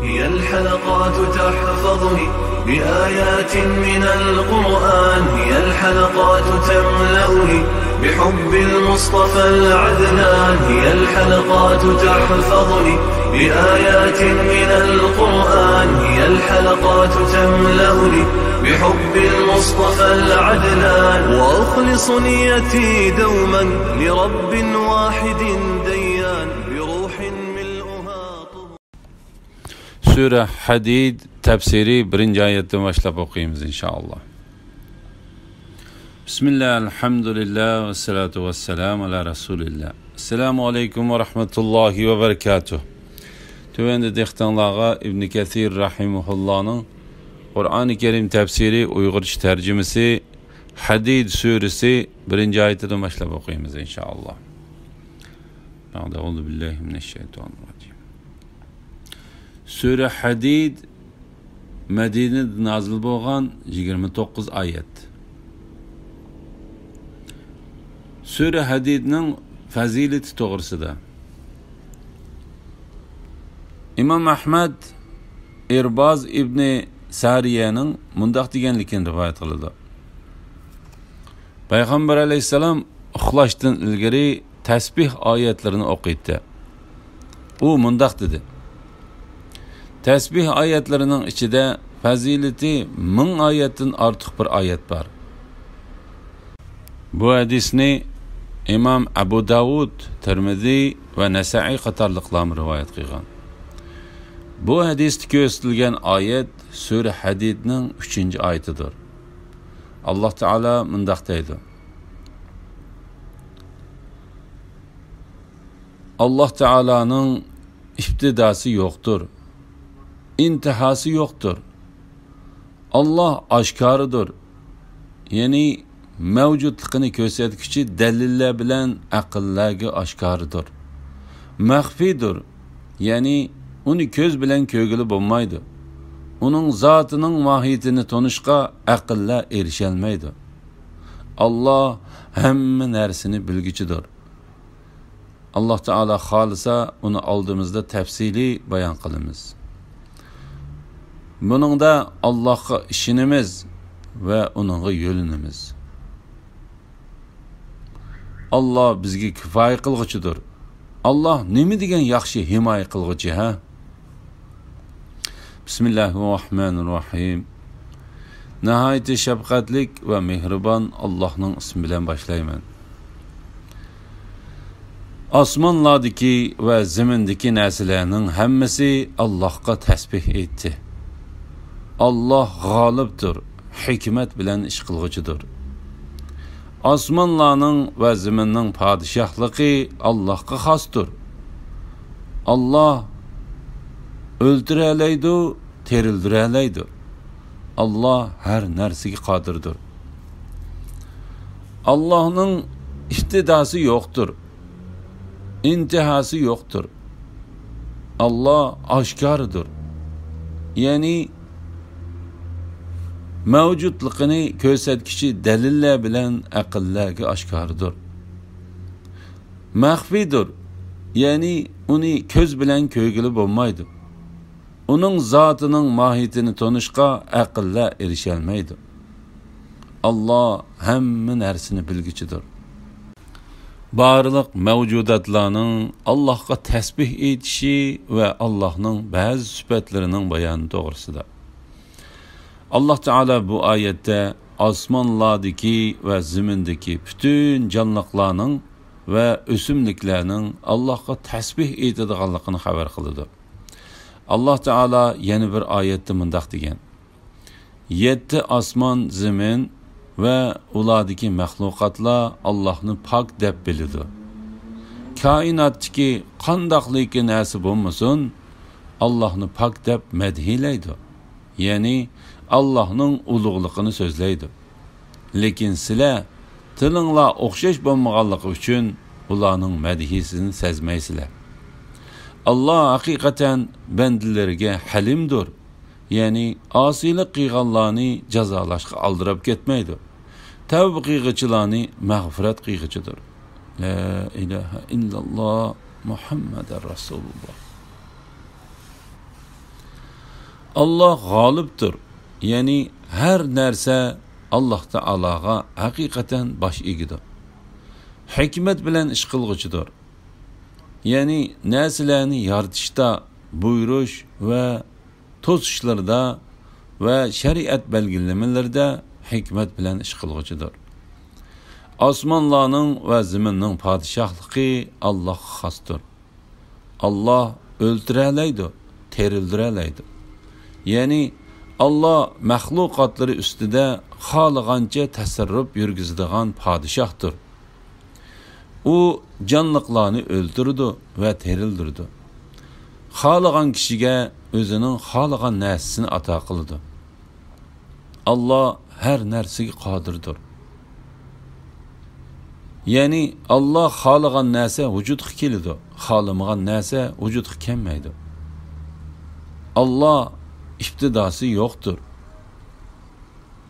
هي الحلقات تحفظني بآيات من القرآن، هي الحلقات تملأني بحب المصطفى العدنان، هي الحلقات تحفظني بآيات من القرآن، هي الحلقات تملأني بحب المصطفى العدنان، وأخلص نيتي دوما لرب واحد ديان بروح ملؤها طهور. Sure Hadid tefsiri 1. ayetten başlayıp okuyayım inşallah. Bismillah, elhamdülillah ve salatu ve selamu ala Resulillah. Esselamu aleyküm ve rahmetullahi ve berekatuh. Tüvende dehtanlığa İbn Kathir rahimuhullah'ın Kur'an-ı Kerim tefsiri Uygurca tercümesi Hadid suresi 1. ayetten başlayıp okuyayım inşallah. Euzu billahi mineşşeytanirracim. Sure Hadid Medine'de nazil bo'lgan 29 ayet. Sure Hadidning fazilati to'g'risida İmam Ahmad Irbaz ibn Sariyaning mundaq deganligini rivoyat qildi. Payg'ambar alayhisalom uxlashdan ilgari tasbih oyatlarini o'qiydi. U mundaq dedi: Tasbih ayetlerining ichida fazilati 1000 oyatdan ortiq bir oyat bor. Bu hadisni İmam Abu Davud, Tirmizi ve Nasa'i qatorliqlar rivoyat qilgan. Bu hadisda ko'rsatilgan oyat Sura Hadidning 3-oyatidir. Alloh taolo mundaq deydi: Alloh taolaning ibtidosi yo'qdir, intihası yoktur. Allah aşkarıdır. Yani mevcutluğunu ko'rsatuvchi dalillar bilan aqllarga aşkarıdır. Mahfidir. Yani uni ko'z bilan ko'rgili bo'lmaydi. Uning zotining mohiyatini tanishga aqllar erisholmaydi. Allah hamma narsani bilguchidir. Alloh taolo xolisa uni oldimizda tafsili bayon qilamiz. Buningda Allohga ishonamiz va uningga yo'linamiz. Allah bizga kifoya qilguchidir. Allah nima degan yaxshi himoya qilguchi ha? Bismillahirrohmanirrohim. Nihoyat shafqatlik va mehribon Allohning ismi bilan boshlayman. Osmonlardagi va zamindagi narsalarning hammasi Allohga tasbih etdi. Allah g'olibdir, hikmat bilan ish qilguchidir. Osmonlarning va zaminning podshohligi Allohga xosdir. Allah o'ldiralaydi, terildiralaydi. Allah har narsaga qodirdir. Allohning ibtidosi yo'qdir, intihası yo'qdir. Allah oshkoridir. Yani mevcutluğunu ko'rsatuvchi dalillar bilan aqllarga oshkoridir. Mahfidir. Yani uni ko'z bilan ko'rgili bo'lmaydi. Uning zotining mohiyatini tanishga aqllar erisholmaydi. Allah hamma narsani bilguchidir. Barliq mavjudotlarning Allohga tasbih etishi va Allohning ba'zi sifatlarining bayoni to'g'risida. Allah Teala bu ayette osmonlardagi va zamindagi bütün canlılarning va o'simliklarning Allohga tasbih etadiganligini xabar qildi. Allah Teala yana bir oyatda mundaq degan: 7 osmon, zamin va ulardagi mahluqotlar Allohni pok deb biladi. Koinotdagi qandoqligi narsa bo'lmasin, Allohni pok deb madhiylaydi. Ya'ni Allah'ның ulug'ligini so'zlaydi. Lekin sizlar tilinglar o'xshash bo'lmaganligi uchun ularning madhisini sezmaysizlar. Allah haqiqatan bandalariga halimdir. Ya'ni osiylik qilganlarni jazolashga aldirib ketmaydi. Tavba qilguvchilarni mag'firat qilguchidir. La ilaha illalloh Muhammadur Rasululloh. Allah g'olibdir. Ya'ni har narsa Alloh taologa haqiqatan bosh egidir. Hikmat bilan ish qilg'uchidir. Ya'ni narsalarni yaratishda, buyurish va to'sishlarda va shariat belgilamalarida hikmat bilan ish qilg'uchidir. Osmonlarning va zaminning podshohligi Allohga xosdir. Allah o'ltiralaydi, terildiralaydi. Ya'ni Allah mahluqotları ustida xohlagancha tasarruf yurgizadigan podshohdir. U jonliqlarni o'ltirdi va terildirdi. Xohlagan kishiga o'zining xohlagan narsasini ato qildi. Allah har narsaga qodirdir. Ya'ni Allah xohlagan narsa vujudga keladi, xohlamagan narsa vujudga kelmaydi. Allah ibtidosi yo'qdir.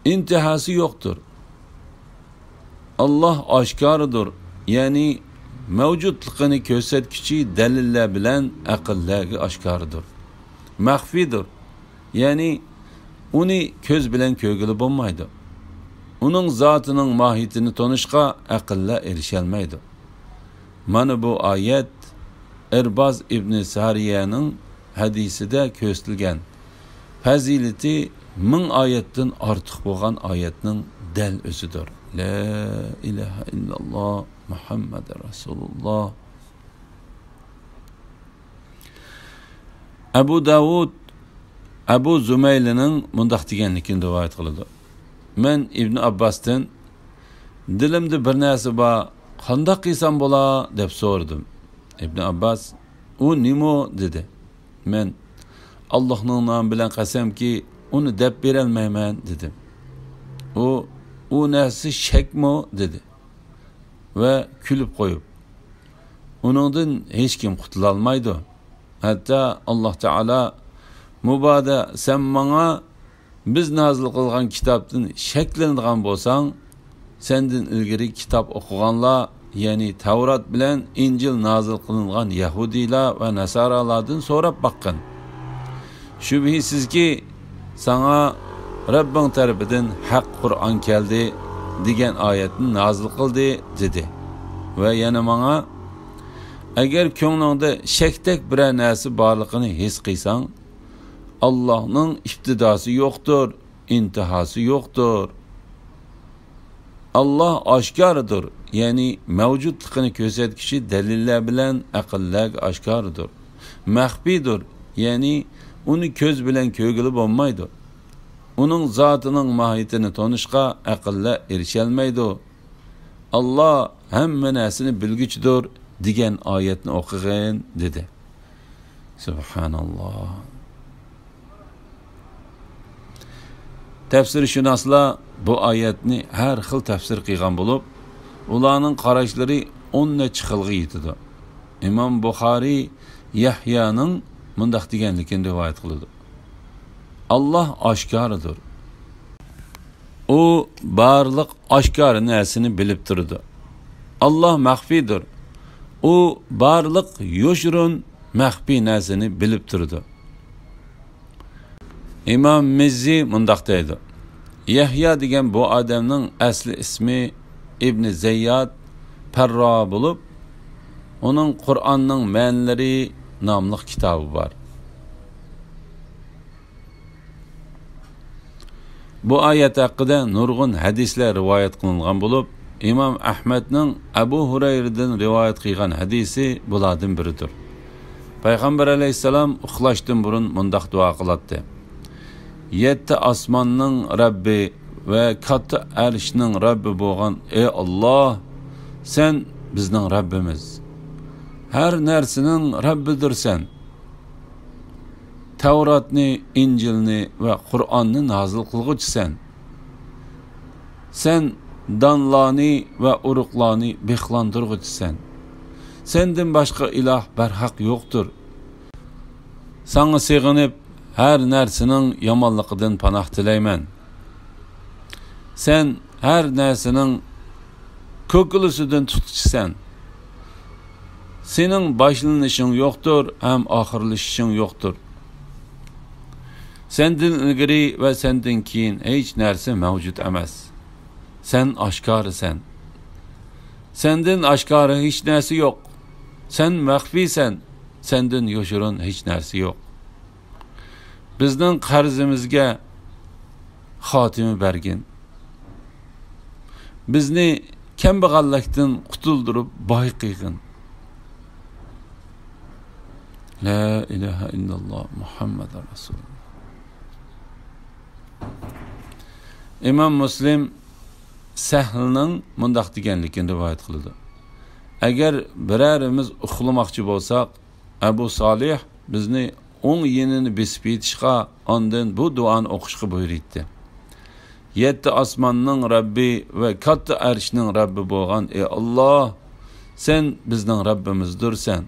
İntihası yo'qdir. Allah oshkoridir. Ya'ni mavjudligini ko'rsatkichi dalillar bilan aqllarga oshkoridir. Maxfidir. Ya'ni uni ko'z bilan ko'rgili bo'lmaydi. Uning zotining mohiyatini tanishga aqllar erisholmaydi. Mana bu oyat Irbaz ibn Sariyaning hadisida ko'rsatilgan fazilati 1000 oyatdan ortiq bo'lgan oyatning dal o'zidir. La ilaha illalloh Muhammad Rasulullah. Abu Davud Abu Zumaylining mundaq deganligini rivoyat qiladi. Men Ibn Abbasdan dilimda bir narsa bor, qanday qilsam bo'la deb so'radim. Ibn Abbas u nima dedi. Men Allohning nomi bilan qasamki uni deb berolmayman dedim. U narsa shakmo dedi va kulib qo'yib. Uningdan hech kim qutula olmaydi. Hatta Alloh taolo muboda sen menga biz nozil qilgan kitobdan shaklanadigan bo'lsang, sendan ilgari kitob o'qiganlar, ya'ni Tavrat bilan Injil nozil qilingan Yahudilar va Nasoralardan so'rab baqqin. Shubhisizki sana Rabbing tarafidan haq Qur'on keldi degan oyatni nozil qildi dedi. Va yana menga agar ko'nglingda shakdak bir narsa borligini his qilsang, Allohning ibtidosi yo'qdir, intihasi yo'qdir. Allah oshkoridir, ya'ni mavjudligini ko'rsatkichi dalillar bilan aqllarga oshkoridir. Maxfidir, ya'ni uni ko'z bilan ko'rgili bo'lmaydi. Uning zotining mohiyatini tanishga aqllar erisholmaydi. Allah hamma narsani bilguchidir degan oyatni o'qigan dedi. Subhanalloh. Tafsirshunoslar bu oyatni har xil tafsir qilgan bo'lib, ularning qarashlari 10 necha xilga yetadi. Imom Buxoriy Yahyaning mundaq deganligini rivoyat qiladi. Allah oshkoridir. U barliq oshkor narsani bilib turadi. Allah maxfidir. U barliq yo'shirun maxfi narsani bilib turadi. İmam Mizzi mundaq deydi. Yahya degan bu odamning asli ismi İbn Zayyad Parra bo'lib, uning Qur'onning ma'nilari nomli kitobi bor. Bu oyat haqida nurg'un hadislar rivoyat qilingan bo'lib, İmam Ahmadning Abu Hurayradan rivoyat qilgan hadisi bulardan biridir. Payg'ambar alayhisalom uxlashdan burun mundaq duo qiladi. 7 osmonning Rabbi va katta arshning Rabbi bo'lgan ey Alloh, sen bizning Rabbimiz. Har narsaning Rabbidirsan. Tavratni, Injilni va Qur'onni nozil qilguvchisan. Sen donlarni va uruqlarni bexlantirg'uchisan. Sendan boshqa iloh barhaq yo'qdir. Sana sig'inib her narsaning yomonligidan panoh tilayman. Sen her narsaning ko'kilisidan tutqisan. Sening boshlanishing yo'qdir, ham oxirlashishing yo'qdir. Senden ilgari ve senden keyin hiç narsa mavjud emas. Sen aşkarısan. Senden aşkarı hiç narsa yok. Sen mahfiysen. Senden yoshurun hiç narsa yok. Bizning qarzimizga xotimi bergin. Bizni kambag'allikdan qutuldirib boy qilgin. La ilahe illalloh Muhammed Rasulullah. İmam Müslim Sahlning mundaq deganligini rivoyat qildi. Agar birarimiz uxlamoqchi bo'lsak, Abu Solih bizni o'ng yenini besib yetishga, ondan bu duoni o'qishga buyurdi. 7 osmonning Rabbi va katta arshning Rabbi bo'lgan ey Alloh, sen bizning Rabbimizdirsan.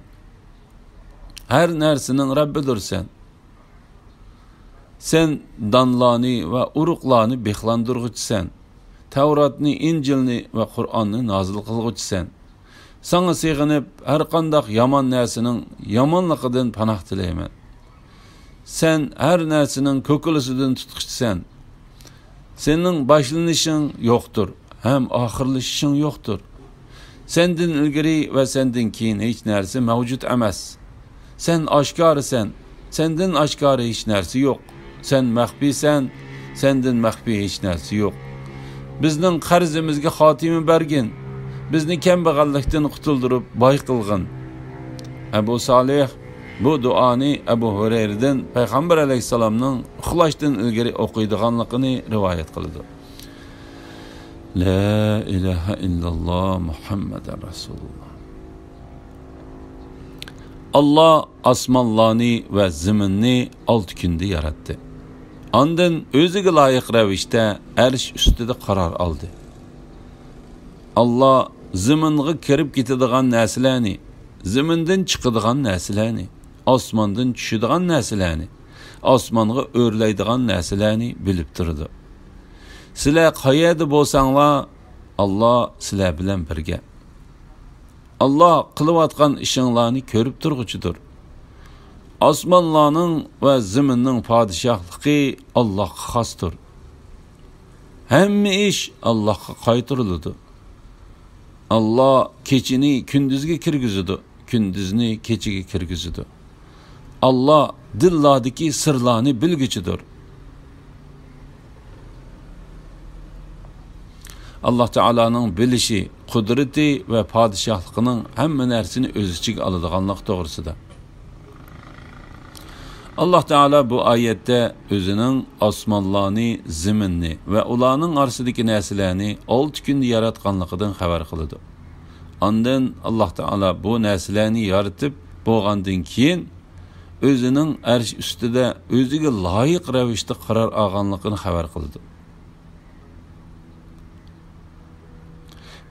Her narsaning Rabbidirsan. Sen danlarni va uruqlarni behlandirg'uchisan. Tavratni, Injilni va Qur'onni nozil qilg'uchisan. Sana sig'inib har qanday yomon narsaning yomonligidan panoh tilayman. Sen her narsaning ko'kilisidan tutqichsan. Sening boshlanishing yo'qdir, ham oxirlashishing yo'qdir. Senden ilgari va senden keyin hech narsa mavjud emas. Sen aşkarısan, senden aşkarı hiç narsa yok. Sen mahfiysen, senden mahfiy hiç narsa yok. Bizning qarzimizga xotimi bergin. Bizni kambag'allikdan qutuldirib boy qilgin. Abu Solih bu duoni Abu Hurayradan Payg'ambar alayhisalomning uxlashdan ilgari o'qiydiganligini rivoyat qildi. La ilaha illalloh Muhammed Rasulullah. Allah osmonlarni va zaminni 6 kunda yaratdi. Ondan o'ziga loyiq ravishda arsh ustida qaror oldi. Allah zaminga kirib ketadigan narsalarni, zamindan chiqadigan narsalarni, osmondan tushadigan narsalarni, osmonga o'rlaydigan narsalarni bilib turdi. Sizlar qayerda bo'lsanglar, Allah sizlar bilan birga. Allah qilayotgan ishinglarni ko'rib turg'uchidir. Osmonlarning va zaminning podshohligi Allohga xosdir. Hamma ish Allohga qaytariladi. Allah kechini kunduzga kirgizadi, kunduzni kechiga kirgizadi. Allah dillardagi sirlarni bilguchidir. Allah Teala'nın bilişi, kudreti ve padişahlıqının hamma narsani o'z ichiga oladiganlik to'g'risida. Allah Teala bu ayette o'zining osmonlarni, zaminni ve ularning orasidagi narsalarni 6 kunda yaratganligidan xabar qiladi. Ondan Allah Teala bu narsalarni yaratib bo'lgandan keyin o'zining arsh ustida o'ziga loyiq ravishda qaror olganligini xabar qildi.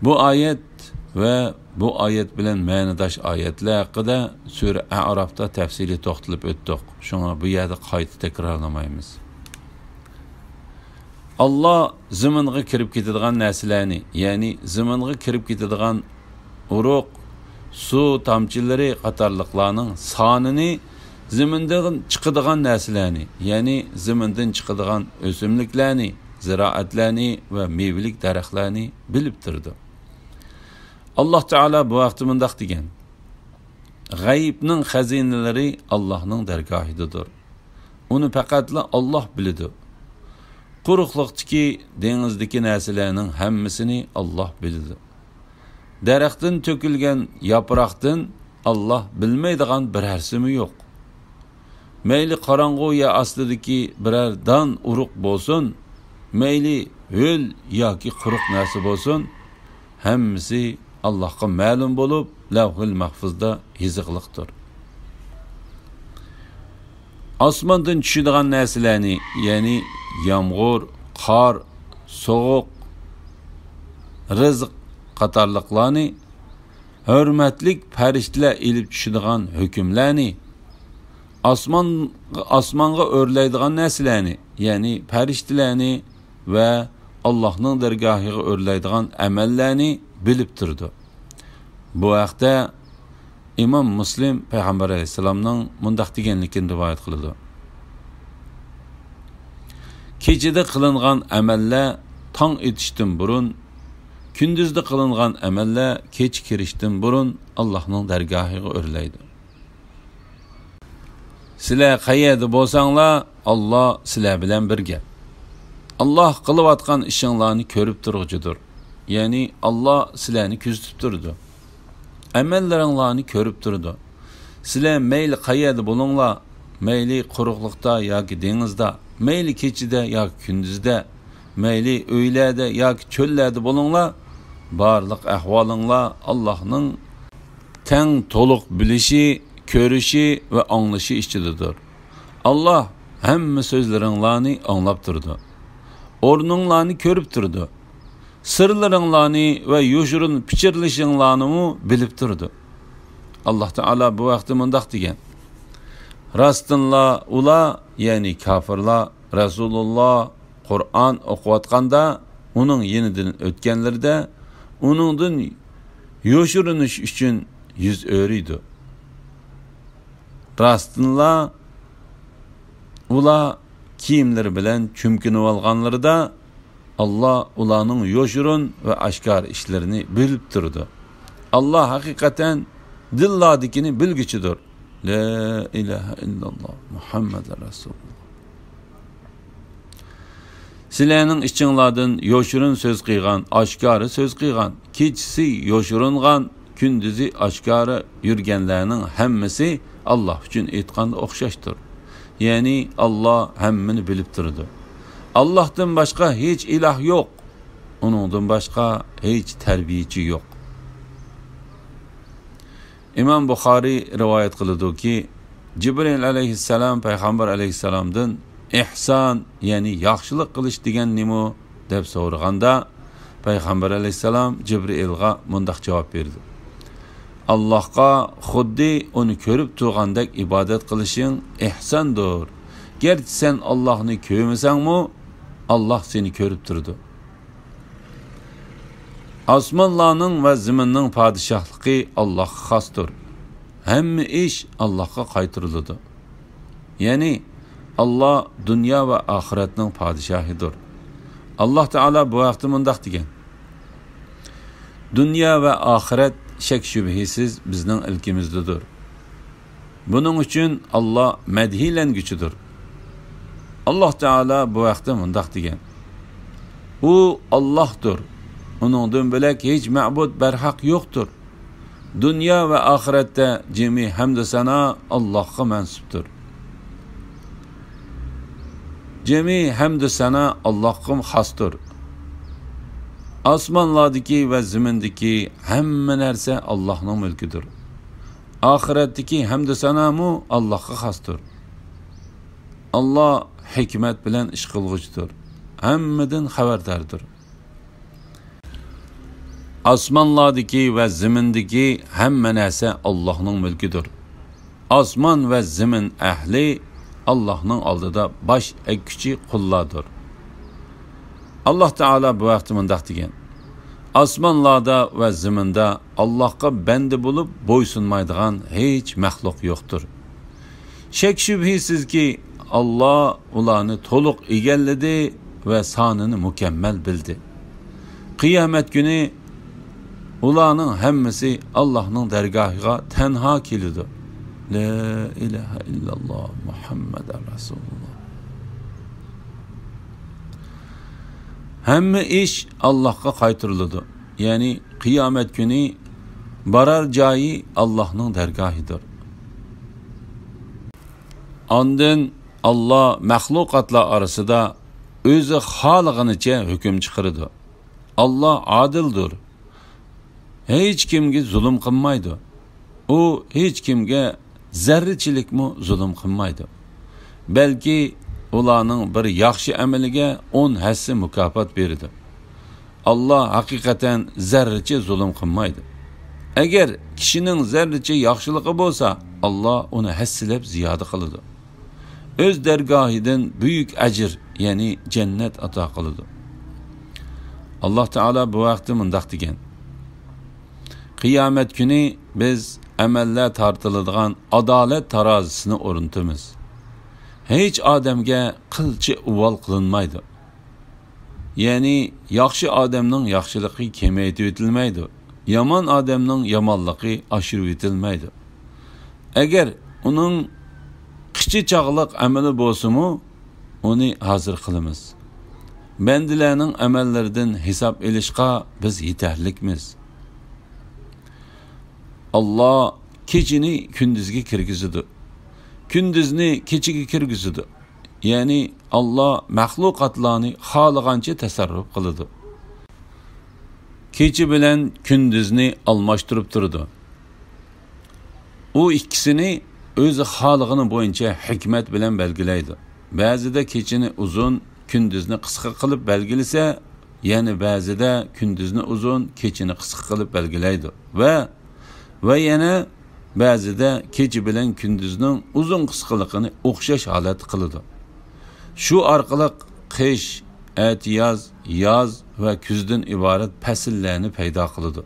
Bu ayet ve bu ayet bilen ma'nodosh ayetler haqida Sura A'rafda tafsili to'xtalib o'tdik. Shunga bu yerda qayta takrorlamaymiz. Allah zaminga kirib ketadigan narsalarni, ya'ni zaminga kirib ketadigan uruq, suv tomchilari qatorliqlarning sonini, zamindan chiqadigan narsalarni, ya'ni zamindan chiqadigan o'simliklarni, ziroatlarni va mevalik daraxtlarni bilib turdi. Allah Teala bu vaqti mundaq degan. G'aybning xazinalari Allohning dargohidadir. Uni faqatla Alloh biladi. Quruqliqdagi dengizdagi narsalarning hammasini Alloh biladi. Daraxtdan to'kilgan yaproqdan Alloh bilmaydigan bir narsami yo'q. Mayli qorong'u ya ostidagi biror dan uruq bo'lsin, mayli ho'l yoki quruq narsa bo'lsin, hammasi Allah'a ma'lum bo'lib, Lavhul Mahfuzda yiziqliqdir. Osmondan tushadigan narsalarni, ya'ni yomg'ir, qor, sovuq, rizq qatorliqlarni, hurmatlik farishtalar elib tushadigan hukmlarni, osmonga o'rlaydigan narsalarni, ya'ni farishtalarni va Allohning dargohiga o'rlaydigan amallarni bilib turdi. Bu vaqtda İmam Müslim Peygamber Aleyhisselam'ның mundaq deganligini rivoyat qiladi. kechida qilingan amallar tong etishdan burun, kunduzda qilingan amallar kech kirishdan burun Allohning dargohiga o'rlaydi. Sizlar qayerda bo'lsanglar, Alloh sizlar bilan birga. Alloh qilayotgan ishinglarni ko'rib turguchidir. Ya'ni Alloh sizlarni kuzatib turdi. Amallaringlarni ko'rib turdi. Sizlar mayli qayerda bo'linglar, mayli quruqlikda yoki dengizda, mayli kechida yoki kunduzda, mayli uylarda yoki cho'llarda bo'linglar, barliq ahvolinglar Allohning teng to'liq bilishi, ko'rishi va anglashi ichidadir. Alloh hamma so'zlaringlarni anglab turdi. O'rninglarni ko'rib turdi. Sirlaringlarni va yoshirin pichirlashinglarni bilib turdi. Alloh taolo bu vaqtda mundaq degan: Rastınla ula, yani kafirlar, Rasulullah Kur'an okuyatqanda, onun yenidən ötkenlerde, onundan yoşurunish üçün yüz örüydü. Rastınla ula kiyimleri bilen çümkünü alğanları da, Allah ulanın yoşurun ve aşkar işlerini bilip durdu. Allah hakikaten dilladikini bilgiçidir. La ilahe illallah Muhammed Resulullah. Sizlerinin içinladın yoşurun söz kıygan, aşkarı söz kıygan, keçisi yoşurungan, kündüzü aşkarı yürgenlerinin hemmesi Allah için etqanda okşaştır. Yani Allah hemmini bilip durdu. Allah'tan başka hiç ilah yok. Onundan başka hiç terbiyeci yok. İmam Bukhari rivayet kılıdı ki, Cibril aleyhisselam Peygamber aleyhisselamdan ihsan, yani yaxşılık kılış degen nemu deb so'raganda, Peygamber aleyhisselam Cibril'ga mundaq cevap verdi: Allah'a xuddi onu körüp tuğandek ibadet kılışın ihsandır. Gerçi sen Allah'ını köymesen mu, Allah seni körüp durdu. Osmonlarning va zaminning podshohligi Allohga xosdir. Hamma ish Allohga qaytariladi. Ya'ni Allah dunyo va oxiratning podshohidir. Alloh taolo bu vaqtda mundaq degan: Dunyo va oxirat shak shubhisiz bizning ilkimizdadir. Buning uchun Allah madhilanguchidir. Alloh taolo bu vaqtda mundaq degan: U Allohdir. Onundan bilek hiç ma'bud berhak yoktur. Dünya ve ahirette cemi hamd sana Allah'a mensuptur. Cemi hamd sana Allah'a xasdır. Osmonlardaki ve zimindeki hamma narsa Allah'ның mülküdür. Ahiretteki hamd sana mu Allah'a xasdır. Allah hikmet bilen iş kılgıçtır. Hammadan haberdardır. Osmonlardaki ve zimindeki hamma narsa Allohning mülküdür. Osmon ve zimin ahli Allohning oldida bosh egguchi qullardir. Alloh taolo bu vaqtda mundaq degan: Osmonlarda ve ziminda Allohga banda bo'lib bo'ysunmaydigan hech maxluq yo'qdir. Shak shubhisizki Allah ularni to'liq egalladi ve sonini mukammel bildi. Qiyomat kuni ularning hammasi Allohning dargohiga tenha keladi. La ilahe illallah Muhammed Resulullah. Hamma ish Allohga qaytariladi. Ya'ni qiyomat kuni barar joyi Allohning dargohidir. Ondan Allah mahluqotlar orasida o'zi xohlaganicha hukm chiqaradi. Allah adildir. Hiç kimge zulüm qilmaydi. O hiç kimge zarrichilikmi zulüm qilmaydi. Belki ularning bir yaxshi amaliga 10 hassa mukofot beradi. Allah hakikaten zarricha zulüm qilmaydi. Agar kishining zarricha yaxshiligi bo'lsa, Allah onu hassilab ziyoda qiladi. Öz dargohidan büyük ajr, ya'ni jannat ato qiladi. Allah Teala bu vaqtda mundaq degan: Qiyomat kuni biz amallar tortiladigan adolat tarozisini o'rnatamiz. hech odamga qilchi uvol qilinmaydi. Ya'ni yaxshi odamning yaxshiligi kamaytirib etilmaydi. Yomon odamning yomonligi oshirib etilmaydi. Agar uning qichi chog'liq amali bo'lsa-mu, uni hozir qilamiz. Bandalarning amallaridan hisob olishga biz yetarlikmiz. Allah kechini kunduzga kirgizadi. Kunduzni kechiga kirgizadi. Ya'ni Allah mahluqotlarni xohlagancha tasarruf qiladi. Kechi bilan kunduzni almashtirib turadi. U ikkisini o'zi xolig'ini bo'yicha hikmat bilan belgilaydi. Ba'zida kechini uzun, kunduzni qisqa qilib belgilasa, ya'ni ba'zida kunduzni uzun, kechini qisqa qilib belgilaydi. Va yana ba'zida kechi bilan kunduzning uzun qisqaligini o'xshash holat qiladi. Shu orqali qish, aytiyoz, yoz va kuzdan iborat fasllarni paydo qiladi.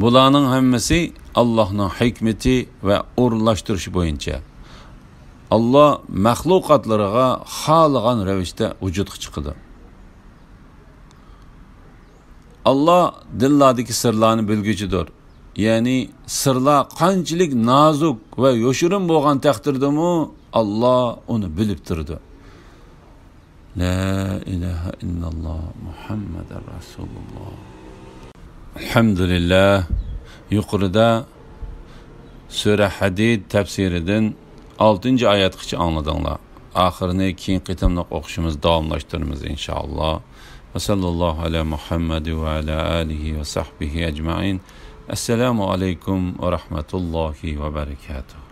Bularning hammasi Allohning hikmati va o'rinlashtirishi bo'yicha. Allah mahluqotlariga xohlagan ravishda vujudga chiqadi. Allah dillardagi sirlarni bilguchidir. Ya'ni sirlar qanchalik nozuk va yoshirin bo'lgan taqdirdami, Allah uni bilib turdi. La ilaha illalloh Muhammadar Rasululloh. Alhamdulillah. Yuqorida Sura Hadid tafsiridan 6-oyatgacha angladinglar. Oxirini keyin qitimliq o'qishimiz davomlashtiramiz inshaalloh. Va sallallohu ala Muhammad va ala alihi va sahbihi ajma'in. Assalomu alaykum va rahmatullohi va barakatuh.